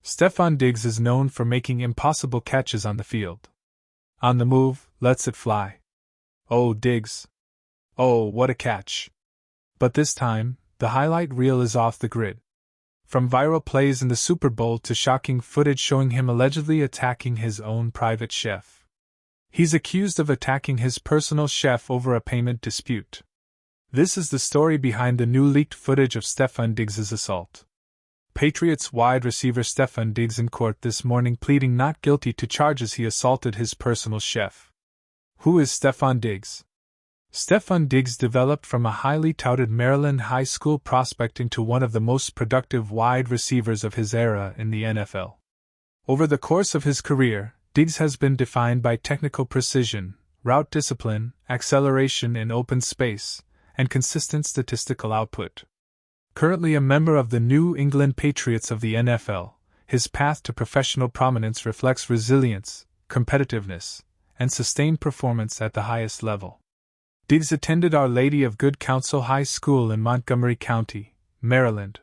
Stefon Diggs is known for making impossible catches on the field. On the move, lets it fly. Oh, Diggs. Oh, what a catch. But this time, the highlight reel is off the grid. From viral plays in the Super Bowl to shocking footage showing him allegedly attacking his own private chef. He's accused of attacking his personal chef over a payment dispute. This is the story behind the new leaked footage of Stefon Diggs' assault. Patriots wide receiver Stefon Diggs in court this morning pleading not guilty to charges he assaulted his personal chef. Who is Stefon Diggs? Stefon Diggs developed from a highly touted Maryland high school prospect into one of the most productive wide receivers of his era in the NFL. Over the course of his career, Diggs has been defined by technical precision, route discipline, acceleration in open space, and consistent statistical output. Currently a member of the New England Patriots of the NFL, his path to professional prominence reflects resilience, competitiveness, and sustained performance at the highest level. Diggs attended Our Lady of Good Counsel High School in Montgomery County, Maryland.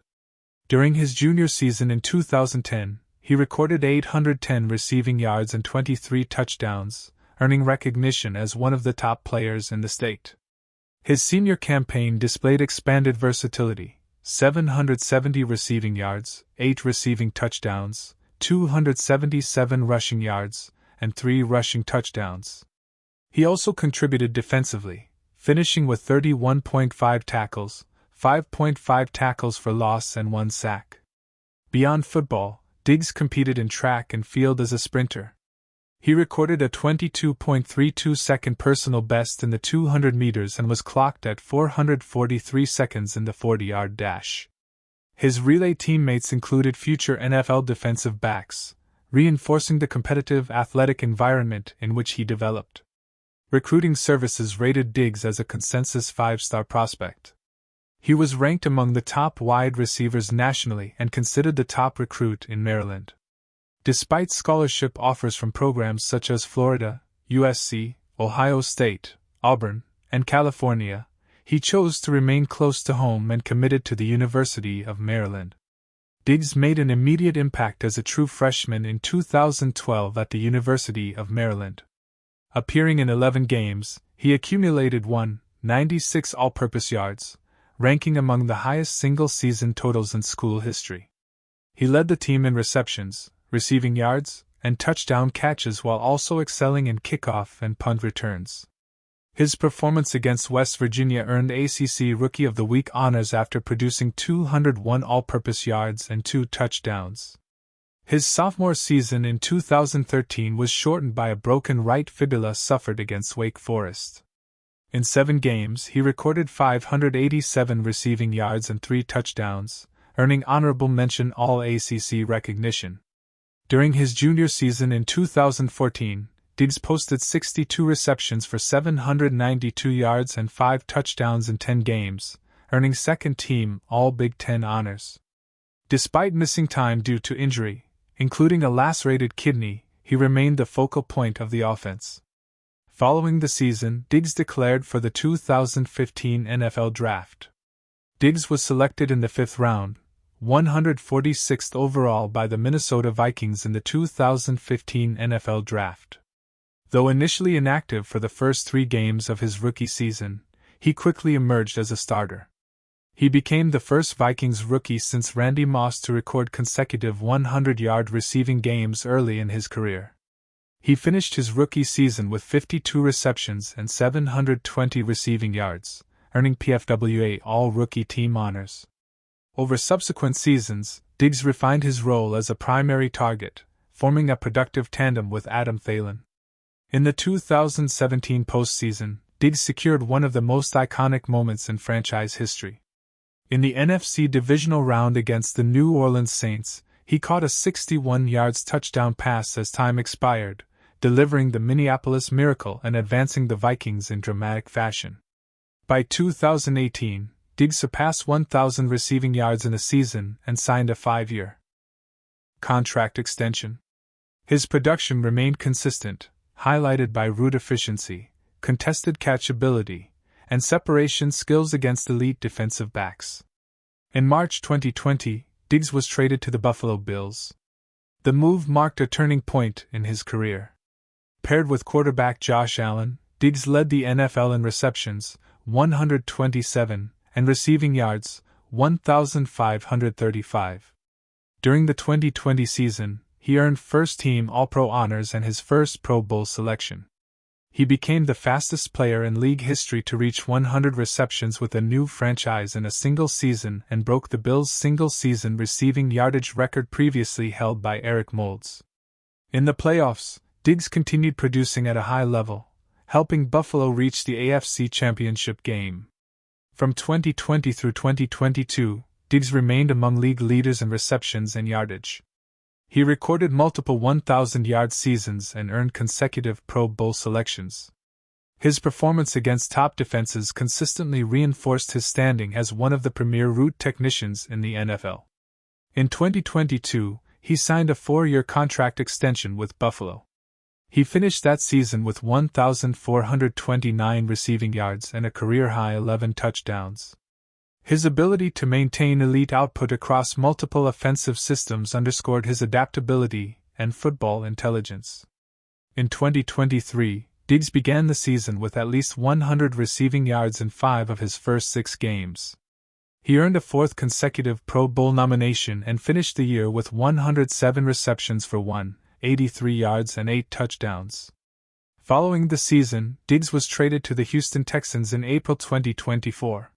During his junior season in 2010, he recorded 810 receiving yards and 23 touchdowns, earning recognition as one of the top players in the state. His senior campaign displayed expanded versatility: 770 receiving yards, 8 receiving touchdowns, 277 rushing yards, and 3 rushing touchdowns. He also contributed defensively, finishing with 31.5 tackles, 5.5 tackles for loss and 1 sack. Beyond football, Diggs competed in track and field as a sprinter. He recorded a 22.32-second personal best in the 200 meters and was clocked at 443 seconds in the 40-yard dash. His relay teammates included future NFL defensive backs, reinforcing the competitive athletic environment in which he developed. Recruiting services rated Diggs as a consensus 5-star prospect. He was ranked among the top wide receivers nationally and considered the top recruit in Maryland. Despite scholarship offers from programs such as Florida, USC, Ohio State, Auburn, and California, he chose to remain close to home and committed to the University of Maryland. Diggs made an immediate impact as a true freshman in 2012 at the University of Maryland. Appearing in 11 games, he accumulated 196 all-purpose yards, ranking among the highest single-season totals in school history. He led the team in receptions, receiving yards, and touchdown catches while also excelling in kickoff and punt returns. His performance against West Virginia earned ACC Rookie of the Week honors after producing 201 all-purpose yards and 2 touchdowns. His sophomore season in 2013 was shortened by a broken right fibula suffered against Wake Forest. In 7 games, he recorded 587 receiving yards and 3 touchdowns, earning honorable mention All-ACC recognition. During his junior season in 2014, Diggs posted 62 receptions for 792 yards and 5 touchdowns in 10 games, earning second-team All-Big Ten honors. Despite missing time due to injury, including a lacerated kidney, he remained the focal point of the offense. Following the season, Diggs declared for the 2015 NFL Draft. Diggs was selected in the 5th round, 146th overall by the Minnesota Vikings in the 2015 NFL Draft. Though initially inactive for the first 3 games of his rookie season, he quickly emerged as a starter. He became the first Vikings rookie since Randy Moss to record consecutive 100-yard receiving games early in his career. He finished his rookie season with 52 receptions and 720 receiving yards, earning PFWA All-Rookie Team honors. Over subsequent seasons, Diggs refined his role as a primary target, forming a productive tandem with Adam Thielen. In the 2017 postseason, Diggs secured one of the most iconic moments in franchise history. In the NFC divisional round against the New Orleans Saints, he caught a 61-yard touchdown pass as time expired, delivering the Minneapolis Miracle and advancing the Vikings in dramatic fashion. By 2018, Diggs surpassed 1,000 receiving yards in a season and signed a 5-year contract extension. His production remained consistent, highlighted by route efficiency, contested catchability, and separation skills against elite defensive backs. In March 2020, Diggs was traded to the Buffalo Bills. The move marked a turning point in his career. Paired with quarterback Josh Allen, Diggs led the NFL in receptions, 127, and receiving yards, 1,535. During the 2020 season, he earned first-team All-Pro honors and his first Pro Bowl selection. He became the fastest player in league history to reach 100 receptions with a new franchise in a single season and broke the Bills' single-season receiving yardage record previously held by Eric Moulds. In the playoffs, Diggs continued producing at a high level, helping Buffalo reach the AFC Championship game. From 2020 through 2022, Diggs remained among league leaders in receptions and yardage. He recorded multiple 1,000-yard seasons and earned consecutive Pro Bowl selections. His performance against top defenses consistently reinforced his standing as one of the premier route technicians in the NFL. In 2022, he signed a 4-year contract extension with Buffalo. He finished that season with 1,429 receiving yards and a career-high 11 touchdowns. His ability to maintain elite output across multiple offensive systems underscored his adaptability and football intelligence. In 2023, Diggs began the season with at least 100 receiving yards in 5 of his first 6 games. He earned a 4th consecutive Pro Bowl nomination and finished the year with 107 receptions for 183 yards and 8 touchdowns. Following the season, Diggs was traded to the Houston Texans in April 2024.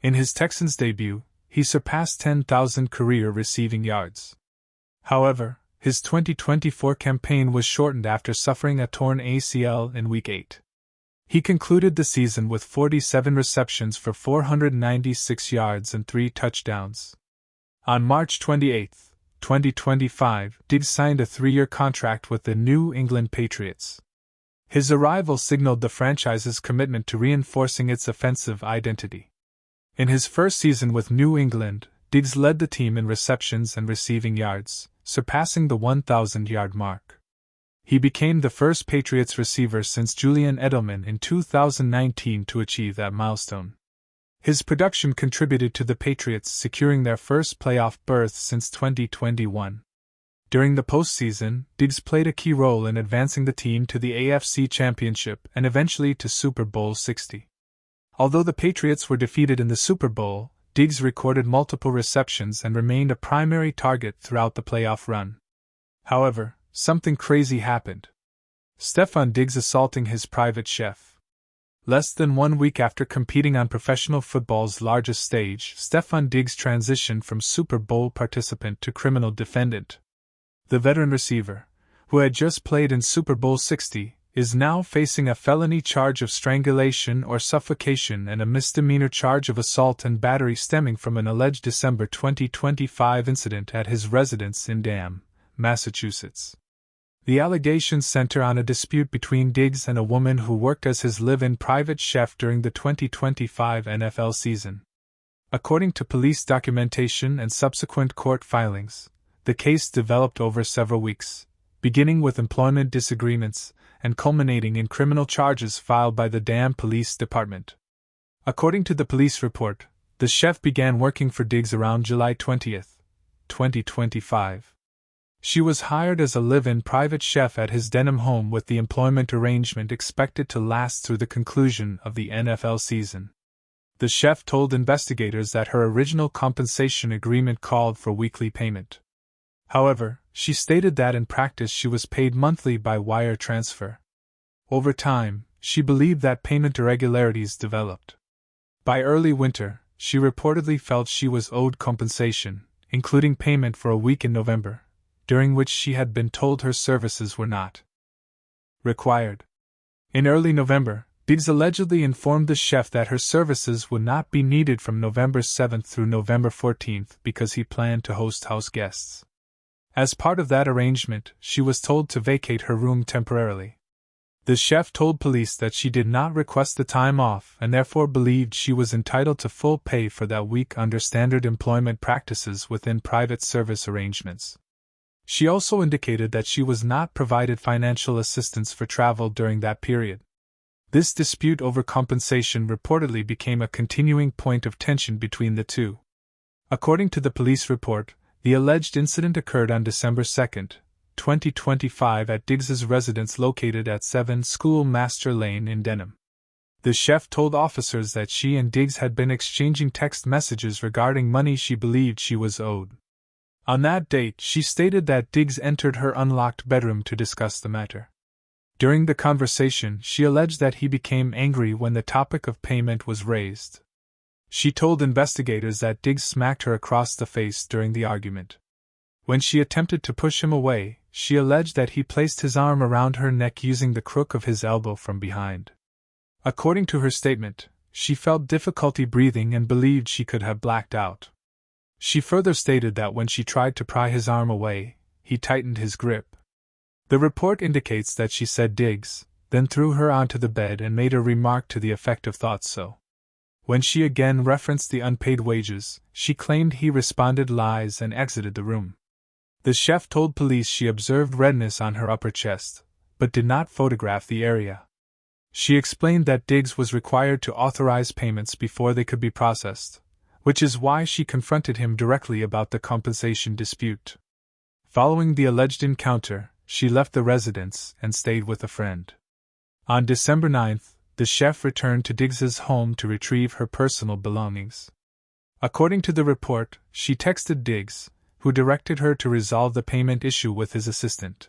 In his Texans debut, he surpassed 10,000 career receiving yards. However, his 2024 campaign was shortened after suffering a torn ACL in Week 8. He concluded the season with 47 receptions for 496 yards and 3 touchdowns. On March 28, 2025, Diggs signed a 3-year contract with the New England Patriots. His arrival signaled the franchise's commitment to reinforcing its offensive identity. In his first season with New England, Diggs led the team in receptions and receiving yards, surpassing the 1,000-yard mark. He became the first Patriots receiver since Julian Edelman in 2019 to achieve that milestone. His production contributed to the Patriots securing their first playoff berth since 2021. During the postseason, Diggs played a key role in advancing the team to the AFC Championship and eventually to Super Bowl 60. Although the Patriots were defeated in the Super Bowl, Diggs recorded multiple receptions and remained a primary target throughout the playoff run. However, something crazy happened. Stefon Diggs assaulting his private chef. Less than 1 week after competing on professional football's largest stage, Stefon Diggs transitioned from Super Bowl participant to criminal defendant. The veteran receiver, who had just played in Super Bowl 60, is now facing a felony charge of strangulation or suffocation and a misdemeanor charge of assault and battery stemming from an alleged December 2025 incident at his residence in Dam, Massachusetts. The allegations center on a dispute between Diggs and a woman who worked as his live-in private chef during the 2025 NFL season. According to police documentation and subsequent court filings, the case developed over several weeks, beginning with employment disagreements and culminating in criminal charges filed by the Dam Police Department. According to the police report, the chef began working for Diggs around July 20, 2025. She was hired as a live-in private chef at his Denham home with the employment arrangement expected to last through the conclusion of the NFL season. The chef told investigators that her original compensation agreement called for weekly payment. However, she stated that in practice she was paid monthly by wire transfer. Over time, she believed that payment irregularities developed. By early winter, she reportedly felt she was owed compensation, including payment for a week in November, during which she had been told her services were not required. In early November, Diggs allegedly informed the chef that her services would not be needed from November 7 through November 14 because he planned to host house guests. As part of that arrangement, she was told to vacate her room temporarily. The chef told police that she did not request the time off and therefore believed she was entitled to full pay for that week under standard employment practices within private service arrangements. She also indicated that she was not provided financial assistance for travel during that period. This dispute over compensation reportedly became a continuing point of tension between the two. According to the police report, The alleged incident occurred on December 2, 2025 at Diggs's residence located at 7 Schoolmaster Lane in Denham. The chef told officers that she and Diggs had been exchanging text messages regarding money she believed she was owed. On that date, she stated that Diggs entered her unlocked bedroom to discuss the matter. During the conversation, she alleged that he became angry when the topic of payment was raised. She told investigators that Diggs smacked her across the face during the argument. When she attempted to push him away, she alleged that he placed his arm around her neck using the crook of his elbow from behind. According to her statement, she felt difficulty breathing and believed she could have blacked out. She further stated that when she tried to pry his arm away, he tightened his grip. The report indicates that she said Diggs then threw her onto the bed and made a remark to the effect of "thought so." When she again referenced the unpaid wages, she claimed he responded lies and exited the room. The chef told police she observed redness on her upper chest, but did not photograph the area. She explained that Diggs was required to authorize payments before they could be processed, which is why she confronted him directly about the compensation dispute. Following the alleged encounter, she left the residence and stayed with a friend. On December 9, the chef returned to Diggs's home to retrieve her personal belongings. According to the report, she texted Diggs, who directed her to resolve the payment issue with his assistant.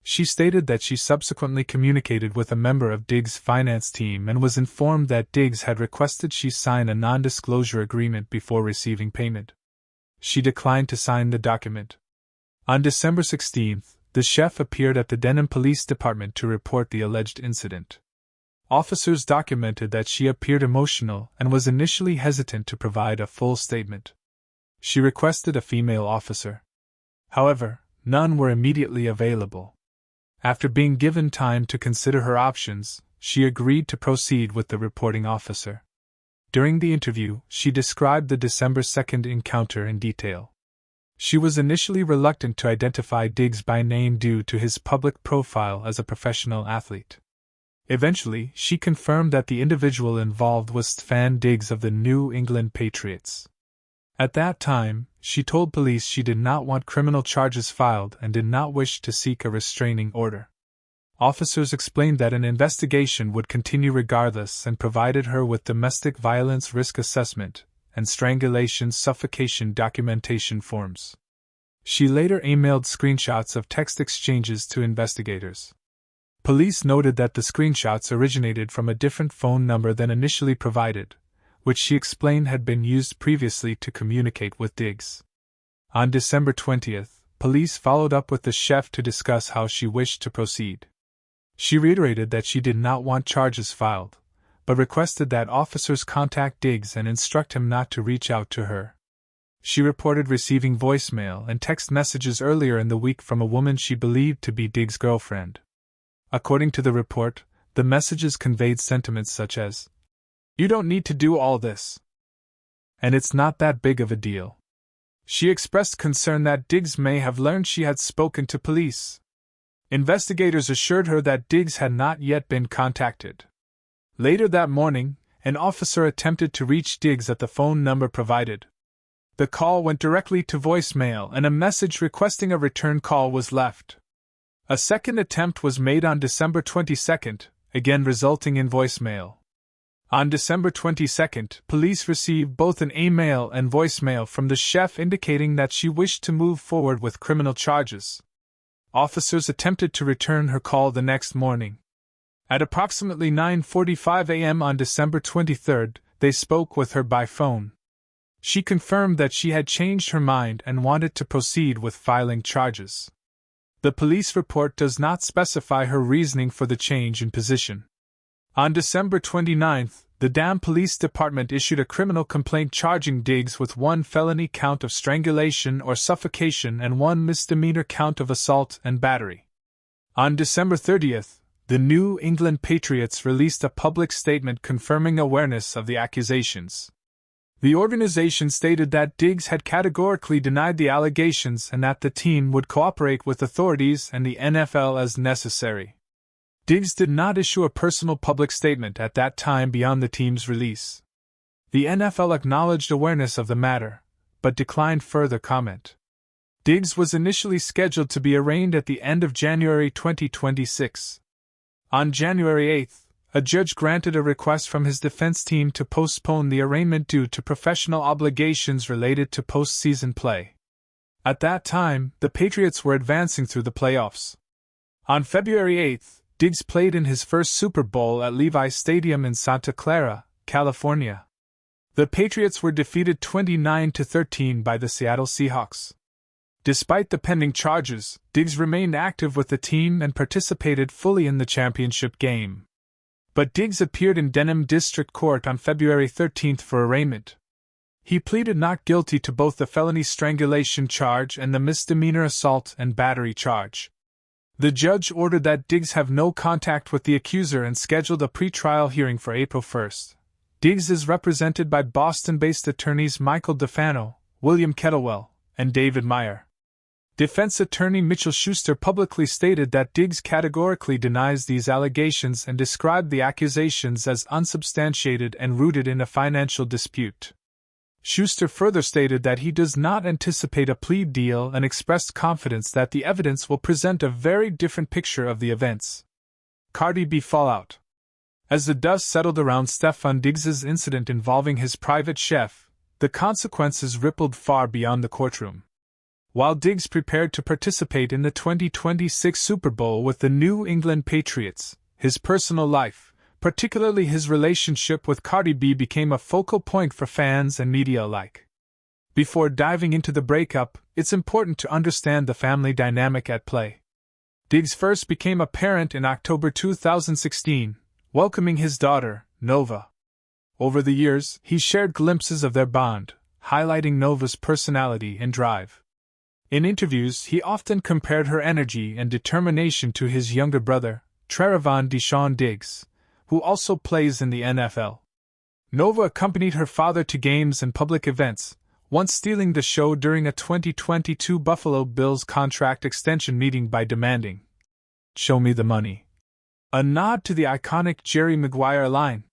She stated that she subsequently communicated with a member of Diggs' finance team and was informed that Diggs had requested she sign a non-disclosure agreement before receiving payment. She declined to sign the document. On December 16, the chef appeared at the Denham Police Department to report the alleged incident. Officers documented that she appeared emotional and was initially hesitant to provide a full statement. She requested a female officer. However, none were immediately available. After being given time to consider her options, she agreed to proceed with the reporting officer. During the interview, she described the December 2 encounter in detail. She was initially reluctant to identify Diggs by name due to his public profile as a professional athlete. Eventually, she confirmed that the individual involved was Stefon Diggs of the New England Patriots. At that time, she told police she did not want criminal charges filed and did not wish to seek a restraining order. Officers explained that an investigation would continue regardless and provided her with domestic violence risk assessment and strangulation suffocation documentation forms. She later emailed screenshots of text exchanges to investigators. Police noted that the screenshots originated from a different phone number than initially provided, which she explained had been used previously to communicate with Diggs. On December 20, police followed up with the chef to discuss how she wished to proceed. She reiterated that she did not want charges filed, but requested that officers contact Diggs and instruct him not to reach out to her. She reported receiving voicemail and text messages earlier in the week from a woman she believed to be Diggs' girlfriend. According to the report, the messages conveyed sentiments such as, "You don't need to do all this," and "It's not that big of a deal." She expressed concern that Diggs may have learned she had spoken to police. Investigators assured her that Diggs had not yet been contacted. Later that morning, an officer attempted to reach Diggs at the phone number provided. The call went directly to voicemail and a message requesting a return call was left. A second attempt was made on December 22, again resulting in voicemail. On December 22, police received both an email and voicemail from the chef indicating that she wished to move forward with criminal charges. Officers attempted to return her call the next morning. At approximately 9:45 a.m. on December 23, they spoke with her by phone. She confirmed that she had changed her mind and wanted to proceed with filing charges. The police report does not specify her reasoning for the change in position. On December 29, the Denham Police Department issued a criminal complaint charging Diggs with 1 felony count of strangulation or suffocation and 1 misdemeanor count of assault and battery. On December 30, the New England Patriots released a public statement confirming awareness of the accusations. The organization stated that Diggs had categorically denied the allegations and that the team would cooperate with authorities and the NFL as necessary. Diggs did not issue a personal public statement at that time beyond the team's release. The NFL acknowledged awareness of the matter, but declined further comment. Diggs was initially scheduled to be arraigned at the end of January 2026. On January 8, a judge granted a request from his defense team to postpone the arraignment due to professional obligations related to postseason play. At that time, the Patriots were advancing through the playoffs. On February 8, Diggs played in his first Super Bowl at Levi's Stadium in Santa Clara, California. The Patriots were defeated 29-13 by the Seattle Seahawks. Despite the pending charges, Diggs remained active with the team and participated fully in the championship game. But Diggs appeared in Denham District Court on February 13 for arraignment. He pleaded not guilty to both the felony strangulation charge and the misdemeanor assault and battery charge. The judge ordered that Diggs have no contact with the accuser and scheduled a pre-trial hearing for April 1. Diggs is represented by Boston-based attorneys Michael DeFano, William Kettlewell, and David Meyer. Defense attorney Mitchell Schuster publicly stated that Diggs categorically denies these allegations and described the accusations as unsubstantiated and rooted in a financial dispute. Schuster further stated that he does not anticipate a plea deal and expressed confidence that the evidence will present a very different picture of the events. Cardi B fallout. As the dust settled around Stefon Diggs's incident involving his private chef, the consequences rippled far beyond the courtroom. While Diggs prepared to participate in the 2026 Super Bowl with the New England Patriots, his personal life, particularly his relationship with Cardi B, became a focal point for fans and media alike. Before diving into the breakup, it's important to understand the family dynamic at play. Diggs first became a parent in October 2016, welcoming his daughter, Nova. Over the years, he shared glimpses of their bond, highlighting Nova's personality and drive. In interviews, he often compared her energy and determination to his younger brother, Trevon Deshaun Diggs, who also plays in the NFL. Nova accompanied her father to games and public events, once stealing the show during a 2022 Buffalo Bills contract extension meeting by demanding, "Show me the money," a nod to the iconic Jerry Maguire line.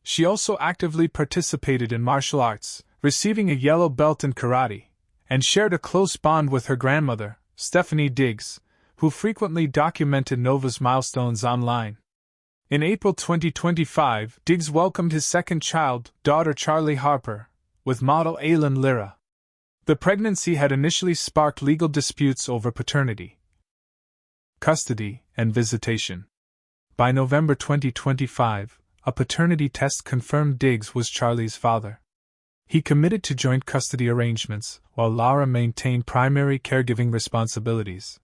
She also actively participated in martial arts, receiving a yellow belt in karate, and shared a close bond with her grandmother, Stephanie Diggs, who frequently documented Nova's milestones online. In April 2025, Diggs welcomed his second child, daughter Charlie Harper, with model Aylin Lira. The pregnancy had initially sparked legal disputes over paternity, custody, and visitation. By November 2025, a paternity test confirmed Diggs was Charlie's father. He committed to joint custody arrangements, while Laura maintained primary caregiving responsibilities.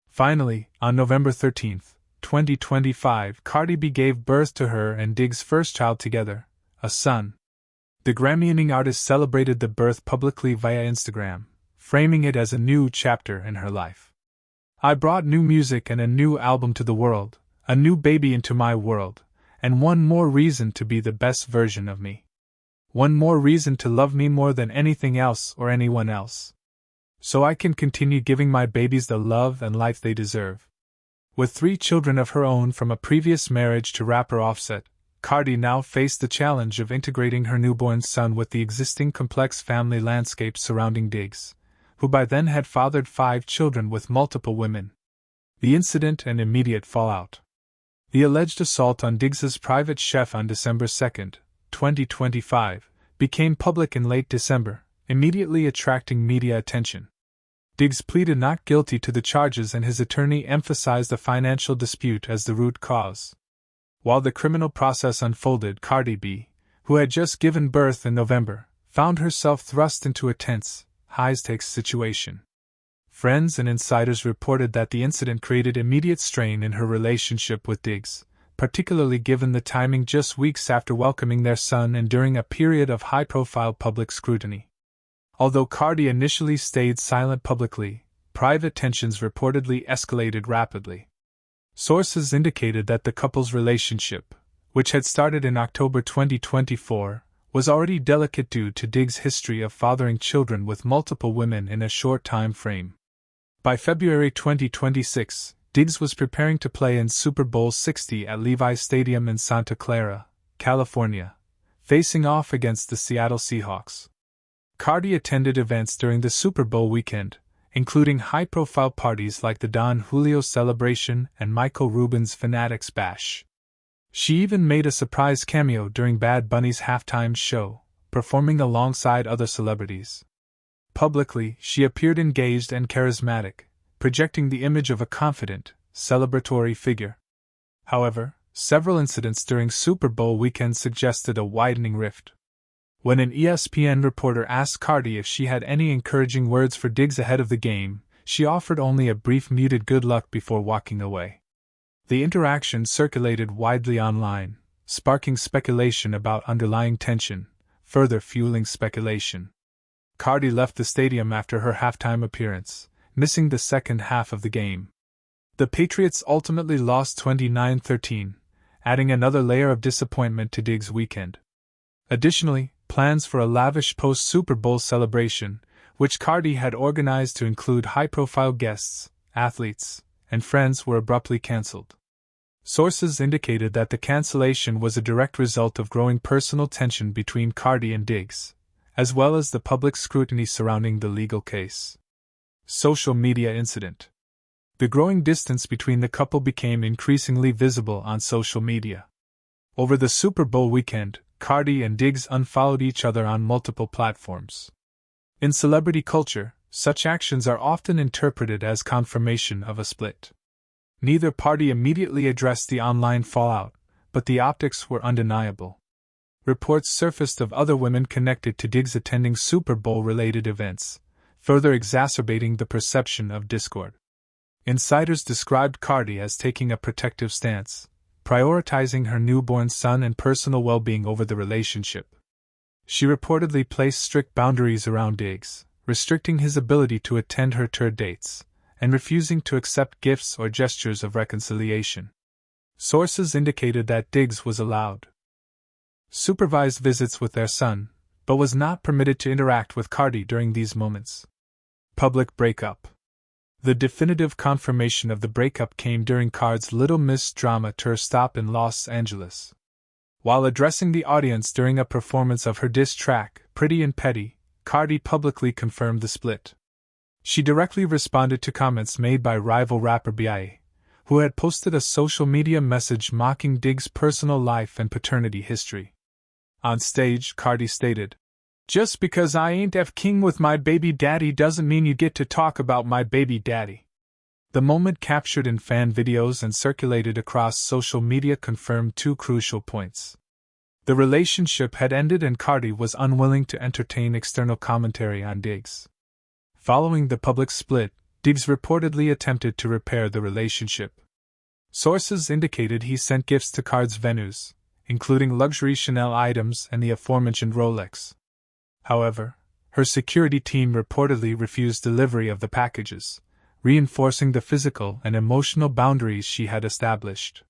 Finally, on November 13, 2025, Cardi B gave birth to her and Diggs' first child together, a son. The Grammy-winning artist celebrated the birth publicly via Instagram, framing it as a new chapter in her life. "I brought new music and a new album to the world, a new baby into my world, and one more reason to be the best version of me. One more reason to love me more than anything else or anyone else. So I can continue giving my babies the love and life they deserve." With 3 children of her own from a previous marriage to rapper Offset, Cardi now faced the challenge of integrating her newborn son with the existing complex family landscape surrounding Diggs, who by then had fathered 5 children with multiple women. The incident and immediate fallout. The alleged assault on Diggs's private chef on December 2, 2025, became public in late December, immediately attracting media attention. Diggs pleaded not guilty to the charges and his attorney emphasized a financial dispute as the root cause. While the criminal process unfolded, Cardi B, who had just given birth in November, found herself thrust into a tense, high-stakes situation. Friends and insiders reported that the incident created immediate strain in her relationship with Diggs, particularly given the timing just weeks after welcoming their son and during a period of high-profile public scrutiny. Although Cardi initially stayed silent publicly, private tensions reportedly escalated rapidly. Sources indicated that the couple's relationship, which had started in October 2024, was already delicate due to Diggs' history of fathering children with multiple women in a short time frame. By February 2026, Diggs was preparing to play in Super Bowl 60 at Levi's Stadium in Santa Clara, California, facing off against the Seattle Seahawks. Cardi attended events during the Super Bowl weekend, including high-profile parties like the Don Julio celebration and Michael Rubin's Fanatics Bash. She even made a surprise cameo during Bad Bunny's halftime show, performing alongside other celebrities. Publicly, she appeared engaged and charismatic, projecting the image of a confident, celebratory figure. However, several incidents during Super Bowl weekend suggested a widening rift. When an ESPN reporter asked Cardi if she had any encouraging words for Diggs ahead of the game, she offered only a brief muted good luck before walking away. The interaction circulated widely online, sparking speculation about underlying tension, further fueling speculation. Cardi left the stadium after her halftime appearance, missing the second half of the game. The Patriots ultimately lost 29-13, adding another layer of disappointment to Diggs' weekend. Additionally, plans for a lavish post-Super Bowl celebration, which Cardi had organized to include high-profile guests, athletes, and friends, were abruptly canceled. Sources indicated that the cancellation was a direct result of growing personal tension between Cardi and Diggs, as well as the public scrutiny surrounding the legal case. Social media incident. The growing distance between the couple became increasingly visible on social media. Over the Super Bowl weekend, Cardi and Diggs unfollowed each other on multiple platforms. In celebrity culture, such actions are often interpreted as confirmation of a split. Neither party immediately addressed the online fallout, but the optics were undeniable. Reports surfaced of other women connected to Diggs attending Super Bowl-related events, further exacerbating the perception of discord. Insiders described Cardi as taking a protective stance, prioritizing her newborn son and personal well-being over the relationship. She reportedly placed strict boundaries around Diggs, restricting his ability to attend her tour dates, and refusing to accept gifts or gestures of reconciliation. Sources indicated that Diggs was allowed supervised visits with their son, but was not permitted to interact with Cardi during these moments. Public breakup. The definitive confirmation of the breakup came during Cardi's Little Miss Drama tour stop in Los Angeles. While addressing the audience during a performance of her diss track, Pretty and Petty, Cardi publicly confirmed the split. She directly responded to comments made by rival rapper B.I.A., who had posted a social media message mocking Diggs' personal life and paternity history. On stage, Cardi stated, "Just because I ain't F-king with my baby daddy doesn't mean you get to talk about my baby daddy." The moment captured in fan videos and circulated across social media confirmed two crucial points. The relationship had ended and Cardi was unwilling to entertain external commentary on Diggs. Following the public split, Diggs reportedly attempted to repair the relationship. Sources indicated he sent gifts to Cardi's venues, including luxury Chanel items and the aforementioned Rolex. However, her security team reportedly refused delivery of the packages, reinforcing the physical and emotional boundaries she had established.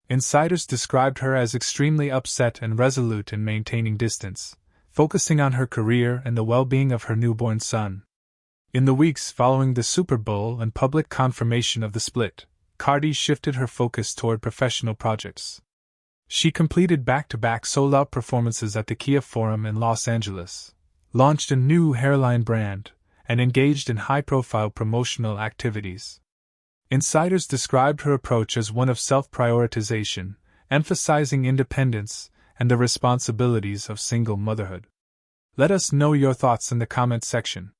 Insiders described her as extremely upset and resolute in maintaining distance, focusing on her career and the well-being of her newborn son. In the weeks following the Super Bowl and public confirmation of the split, Cardi shifted her focus toward professional projects. She completed back-to-back sold-out performances at the Kia Forum in Los Angeles, launched a new hairline brand, and engaged in high-profile promotional activities. Insiders described her approach as one of self-prioritization, emphasizing independence and the responsibilities of single motherhood. Let us know your thoughts in the comment section.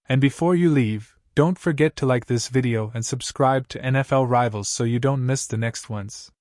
And before you leave, don't forget to like this video and subscribe to NFL Rivals so you don't miss the next ones.